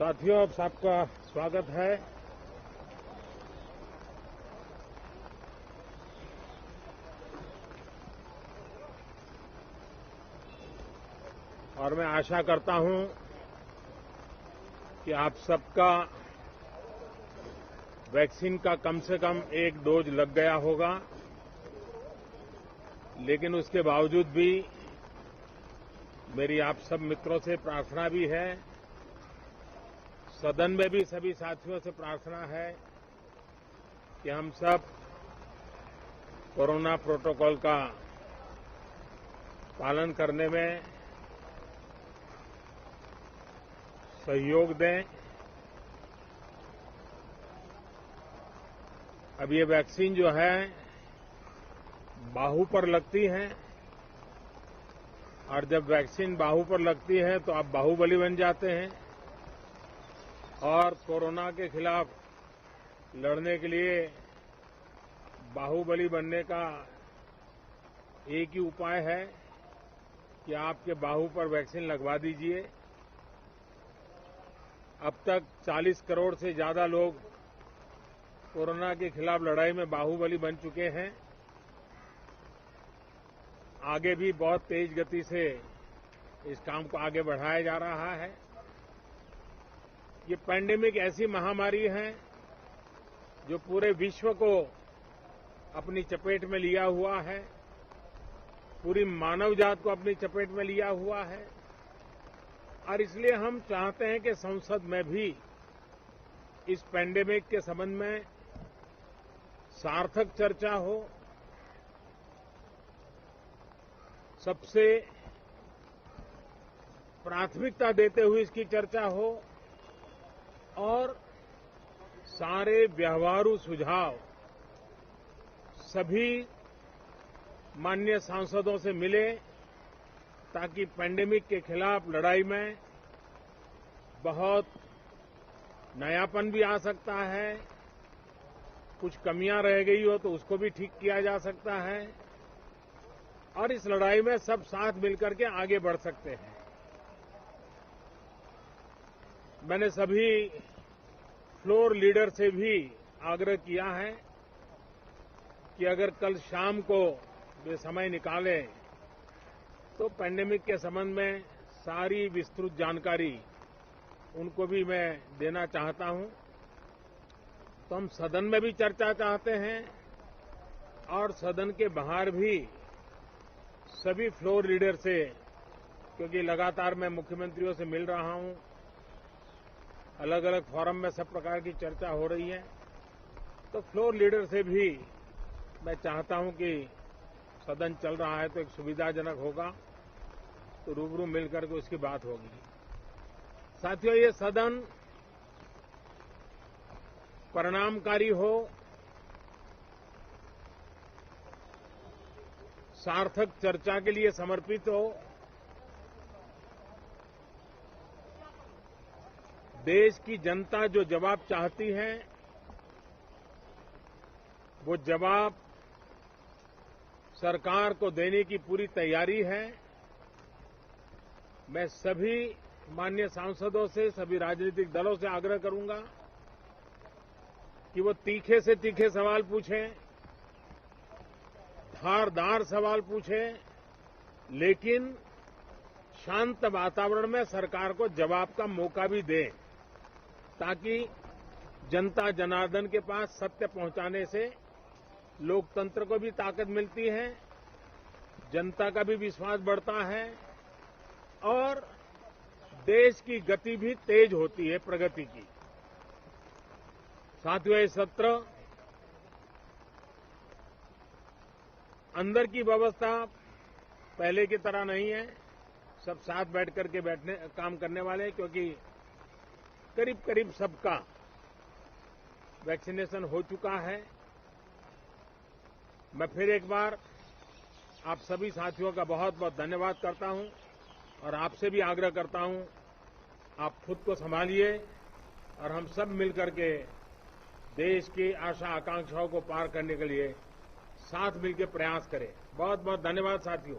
साथियों, आप सबका स्वागत है। और मैं आशा करता हूं कि आप सबका वैक्सीन का कम से कम एक डोज लग गया होगा, लेकिन उसके बावजूद भी मेरी आप सब मित्रों से प्रार्थना भी है, सदन में भी सभी साथियों से प्रार्थना है कि हम सब कोरोना प्रोटोकॉल का पालन करने में सहयोग दें। अब ये वैक्सीन जो है बाहू पर लगती है, और जब वैक्सीन बाहू पर लगती है तो आप बाहुबली बन जाते हैं और कोरोना के खिलाफ लड़ने के लिए बाहुबली बनने का एक ही उपाय है कि आपके बाहू पर वैक्सीन लगवा दीजिए। अब तक 40 करोड़ से ज्यादा लोग कोरोना के खिलाफ लड़ाई में बाहुबली बन चुके हैं। आगे भी बहुत तेज गति से इस काम को आगे बढ़ाया जा रहा है। ये पैंडेमिक ऐसी महामारी है जो पूरे विश्व को अपनी चपेट में लिया हुआ है, पूरी मानव जात को अपनी चपेट में लिया हुआ है। और इसलिए हम चाहते हैं कि संसद में भी इस पैंडेमिक के संबंध में सार्थक चर्चा हो, सबसे प्राथमिकता देते हुए इसकी चर्चा हो और सारे व्यवहारू सुझाव सभी माननीय सांसदों से मिले, ताकि पैंडेमिक के खिलाफ लड़ाई में बहुत नयापन भी आ सकता है, कुछ कमियां रह गई हो तो उसको भी ठीक किया जा सकता है और इस लड़ाई में सब साथ मिलकर के आगे बढ़ सकते हैं। मैंने सभी फ्लोर लीडर से भी आग्रह किया है कि अगर कल शाम को वे समय निकालें तो पैंडेमिक के संबंध में सारी विस्तृत जानकारी उनको भी मैं देना चाहता हूं। तो हम सदन में भी चर्चा चाहते हैं और सदन के बाहर भी सभी फ्लोर लीडर से, क्योंकि लगातार मैं मुख्यमंत्रियों से मिल रहा हूं, अलग अलग फोरम में सब प्रकार की चर्चा हो रही है, तो फ्लोर लीडर से भी मैं चाहता हूं कि सदन चल रहा है तो एक सुविधाजनक होगा तो रूबरू मिलकर के उसकी बात होगी। साथियों, ये सदन परिणामकारी हो, सार्थक चर्चा के लिए समर्पित हो, देश की जनता जो जवाब चाहती है वो जवाब सरकार को देने की पूरी तैयारी है। मैं सभी माननीय सांसदों से, सभी राजनीतिक दलों से आग्रह करूंगा कि वो तीखे से तीखे सवाल पूछें, धारदार सवाल पूछें, लेकिन शांत वातावरण में सरकार को जवाब का मौका भी दें, ताकि जनता जनार्दन के पास सत्य पहुंचाने से लोकतंत्र को भी ताकत मिलती है, जनता का भी विश्वास बढ़ता है और देश की गति भी तेज होती है प्रगति की। साथियों, ये सत्र अंदर की व्यवस्था पहले की तरह नहीं है, सब साथ बैठ करके काम करने वाले, क्योंकि करीब करीब सबका वैक्सीनेशन हो चुका है। मैं फिर एक बार आप सभी साथियों का बहुत बहुत धन्यवाद करता हूं और आपसे भी आग्रह करता हूं, आप खुद को संभालिए और हम सब मिलकर के देश की आशा आकांक्षाओं को पार करने के लिए साथ मिलकर प्रयास करें। बहुत बहुत धन्यवाद साथियों।